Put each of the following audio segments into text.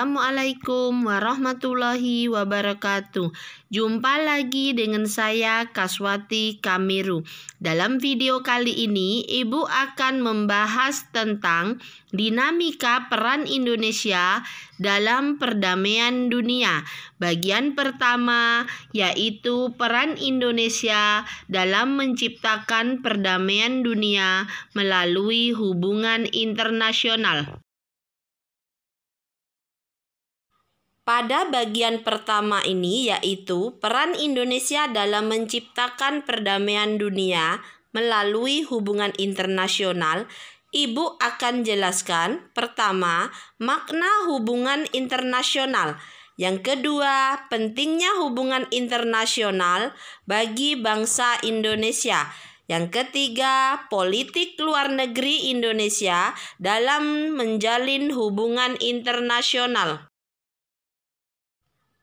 Assalamualaikum warahmatullahi wabarakatuh. Jumpa lagi dengan saya Kaswati Kamiru. Dalam video kali ini, Ibu akan membahas tentang dinamika peran Indonesia dalam perdamaian dunia. Bagian pertama yaitu peran Indonesia dalam menciptakan perdamaian dunia melalui hubungan internasional. Pada bagian pertama ini yaitu peran Indonesia dalam menciptakan perdamaian dunia melalui hubungan internasional, Ibu akan jelaskan pertama makna hubungan internasional. Yang kedua, pentingnya hubungan internasional bagi bangsa Indonesia. Yang ketiga, politik luar negeri Indonesia dalam menjalin hubungan internasional.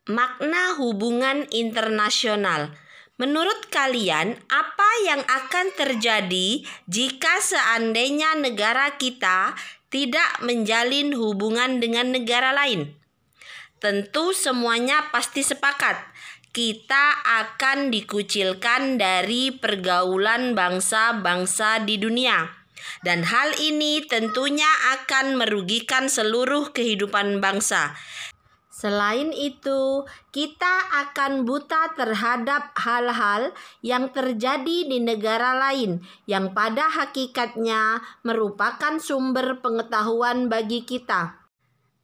Makna hubungan internasional. Menurut kalian, apa yang akan terjadi jika seandainya negara kita tidak menjalin hubungan dengan negara lain? Tentu semuanya pasti sepakat. Kita akan dikucilkan dari pergaulan bangsa-bangsa di dunia. Dan hal ini tentunya akan merugikan seluruh kehidupan bangsa. Selain itu, kita akan buta terhadap hal-hal yang terjadi di negara lain yang pada hakikatnya merupakan sumber pengetahuan bagi kita.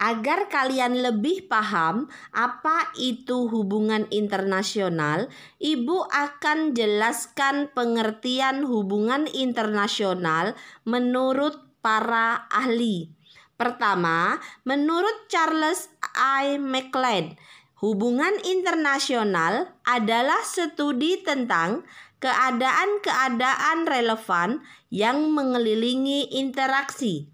Agar kalian lebih paham apa itu hubungan internasional, Ibu akan jelaskan pengertian hubungan internasional menurut para ahli. Pertama, menurut Charles I. McLean, hubungan internasional adalah studi tentang keadaan-keadaan relevan yang mengelilingi interaksi.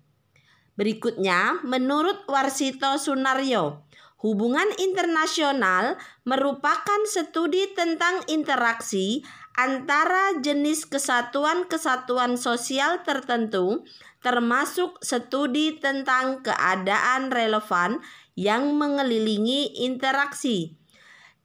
Berikutnya, menurut Warsito Sunaryo, hubungan internasional merupakan studi tentang interaksi antara jenis kesatuan-kesatuan sosial tertentu, termasuk studi tentang keadaan relevan yang mengelilingi interaksi.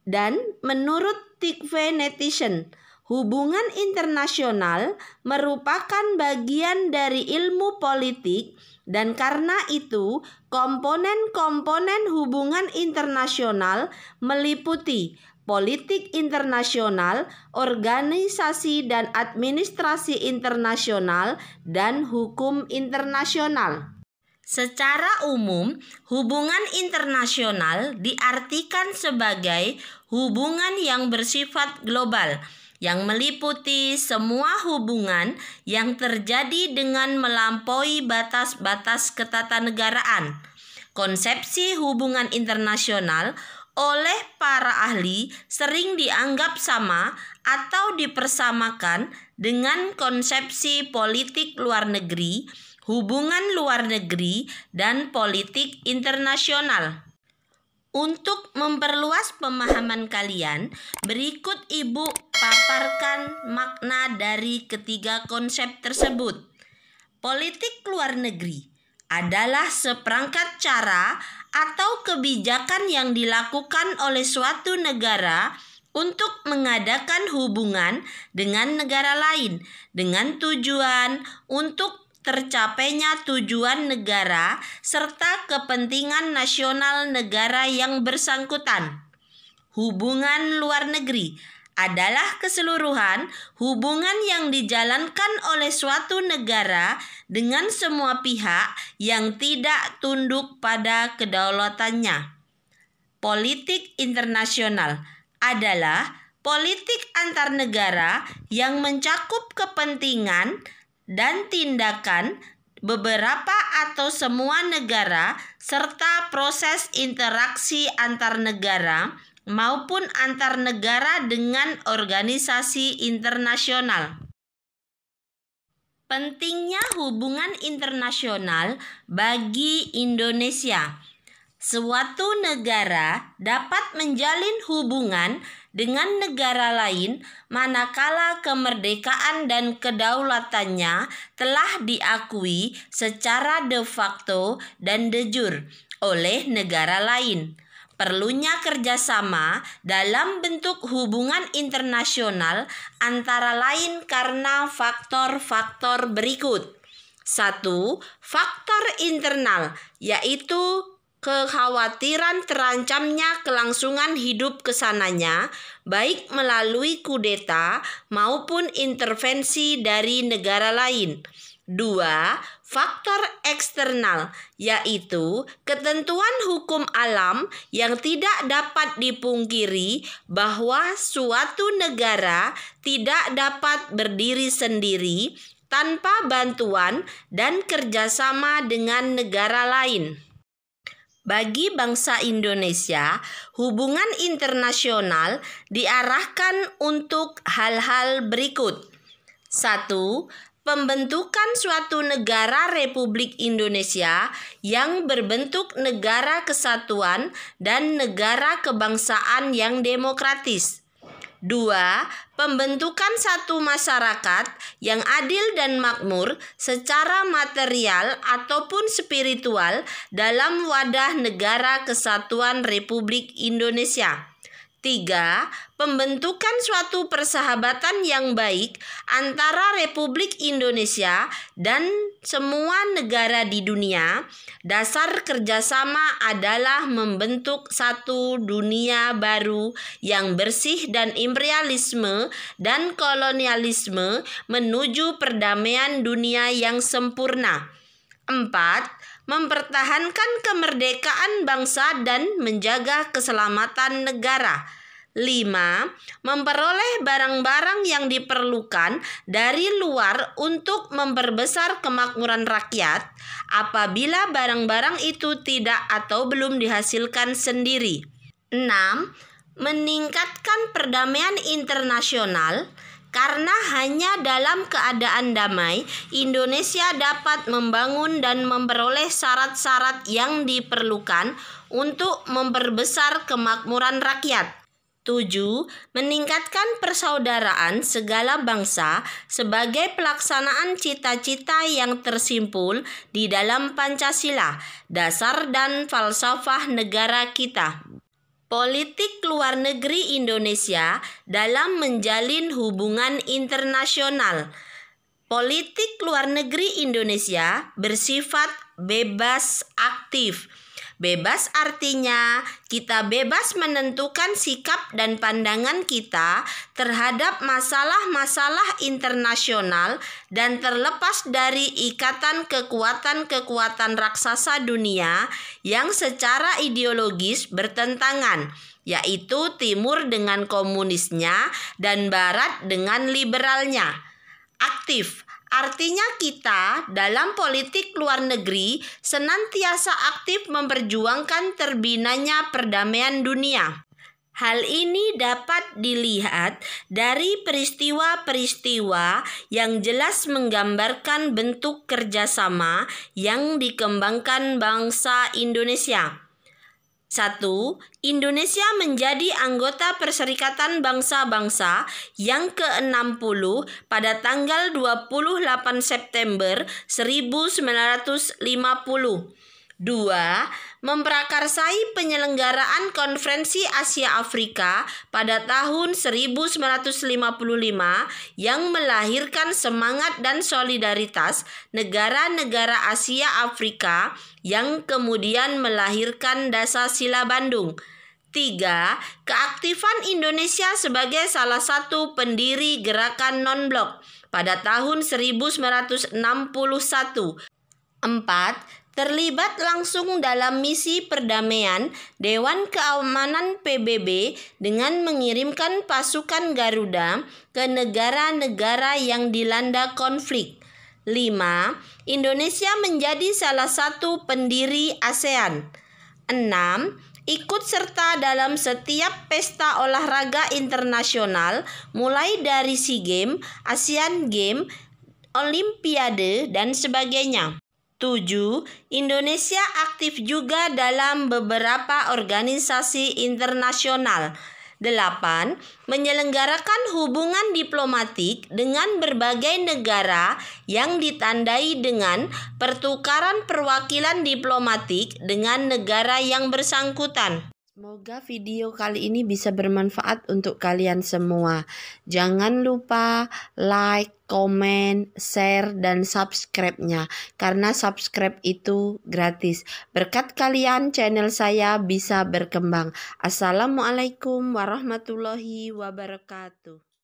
Dan menurut Tighe Netizen, hubungan internasional merupakan bagian dari ilmu politik dan karena itu komponen-komponen hubungan internasional meliputi politik internasional, organisasi dan administrasi internasional, dan hukum internasional. Secara umum, hubungan internasional diartikan sebagai hubungan yang bersifat global, yang meliputi semua hubungan yang terjadi dengan melampaui batas-batas ketatanegaraan. Konsepsi hubungan internasional oleh para ahli sering dianggap sama atau dipersamakan dengan konsepsi politik luar negeri, hubungan luar negeri, dan politik internasional. Untuk memperluas pemahaman kalian, berikut Ibu paparkan makna dari ketiga konsep tersebut. Politik luar negeri adalah seperangkat cara atau kebijakan yang dilakukan oleh suatu negara untuk mengadakan hubungan dengan negara lain dengan tujuan untuk tercapainya tujuan negara serta kepentingan nasional negara yang bersangkutan. Hubungan luar negeri adalah keseluruhan hubungan yang dijalankan oleh suatu negara dengan semua pihak yang tidak tunduk pada kedaulatannya. Politik internasional adalah politik antar negara yang mencakup kepentingan dan tindakan beberapa atau semua negara serta proses interaksi antar negara maupun antar negara dengan organisasi internasional. Pentingnya hubungan internasional bagi Indonesia. Suatu negara dapat menjalin hubungan dengan negara lain manakala kemerdekaan dan kedaulatannya telah diakui secara de facto dan de jure oleh negara lain. Perlunya kerjasama dalam bentuk hubungan internasional antara lain karena faktor-faktor berikut. 1. Faktor internal, yaitu kekhawatiran terancamnya kelangsungan hidup kesananya, baik melalui kudeta maupun intervensi dari negara lain. 2. Faktor eksternal, yaitu ketentuan hukum alam yang tidak dapat dipungkiri bahwa suatu negara tidak dapat berdiri sendiri tanpa bantuan dan kerjasama dengan negara lain. Bagi bangsa Indonesia, hubungan internasional diarahkan untuk hal-hal berikut. 1. Pembentukan suatu negara Republik Indonesia yang berbentuk negara kesatuan dan negara kebangsaan yang demokratis. 2. Pembentukan satu masyarakat yang adil dan makmur secara material ataupun spiritual dalam wadah negara kesatuan Republik Indonesia. 3. Pembentukan suatu persahabatan yang baik antara Republik Indonesia dan semua negara di dunia. Dasar kerjasama adalah membentuk satu dunia baru yang bersih dan imperialisme dan kolonialisme menuju perdamaian dunia yang sempurna. 4. Mempertahankan kemerdekaan bangsa dan menjaga keselamatan negara. 5. Memperoleh barang-barang yang diperlukan dari luar untuk memperbesar kemakmuran rakyat apabila barang-barang itu tidak atau belum dihasilkan sendiri. 6. Meningkatkan perdamaian internasional. Karena hanya dalam keadaan damai, Indonesia dapat membangun dan memperoleh syarat-syarat yang diperlukan untuk memperbesar kemakmuran rakyat. 7. Meningkatkan persaudaraan segala bangsa sebagai pelaksanaan cita-cita yang tersimpul di dalam Pancasila, dasar dan falsafah negara kita. Politik luar negeri Indonesia dalam menjalin hubungan internasional. Politik luar negeri Indonesia bersifat bebas aktif. Bebas artinya kita bebas menentukan sikap dan pandangan kita terhadap masalah-masalah internasional dan terlepas dari ikatan kekuatan-kekuatan raksasa dunia yang secara ideologis bertentangan, yaitu Timur dengan komunisnya dan Barat dengan liberalnya. Aktif artinya kita dalam politik luar negeri senantiasa aktif memperjuangkan terbinanya perdamaian dunia. Hal ini dapat dilihat dari peristiwa-peristiwa yang jelas menggambarkan bentuk kerjasama yang dikembangkan bangsa Indonesia. 1. Indonesia menjadi anggota Perserikatan Bangsa-Bangsa yang ke-60 pada tanggal 28 September 1950. 2. Memprakarsai penyelenggaraan Konferensi Asia Afrika pada tahun 1955 yang melahirkan semangat dan solidaritas negara-negara Asia Afrika yang kemudian melahirkan Dasar-Sila Bandung. 3. Keaktifan Indonesia sebagai salah satu pendiri gerakan non-blok pada tahun 1961. 4. Terlibat langsung dalam misi perdamaian Dewan Keamanan PBB dengan mengirimkan pasukan Garuda ke negara-negara yang dilanda konflik. 5. Indonesia menjadi salah satu pendiri ASEAN. 6. Ikut serta dalam setiap pesta olahraga internasional mulai dari SEA Games, Asian Games, Olimpiade, dan sebagainya. 7. Indonesia aktif juga dalam beberapa organisasi internasional. 8. Menyelenggarakan hubungan diplomatik dengan berbagai negara yang ditandai dengan pertukaran perwakilan diplomatik dengan negara yang bersangkutan. Semoga video kali ini bisa bermanfaat untuk kalian semua. Jangan lupa like, komen, share, dan subscribe-nya. Karena subscribe itu gratis. Berkat kalian channel saya bisa berkembang. Assalamualaikum warahmatullahi wabarakatuh.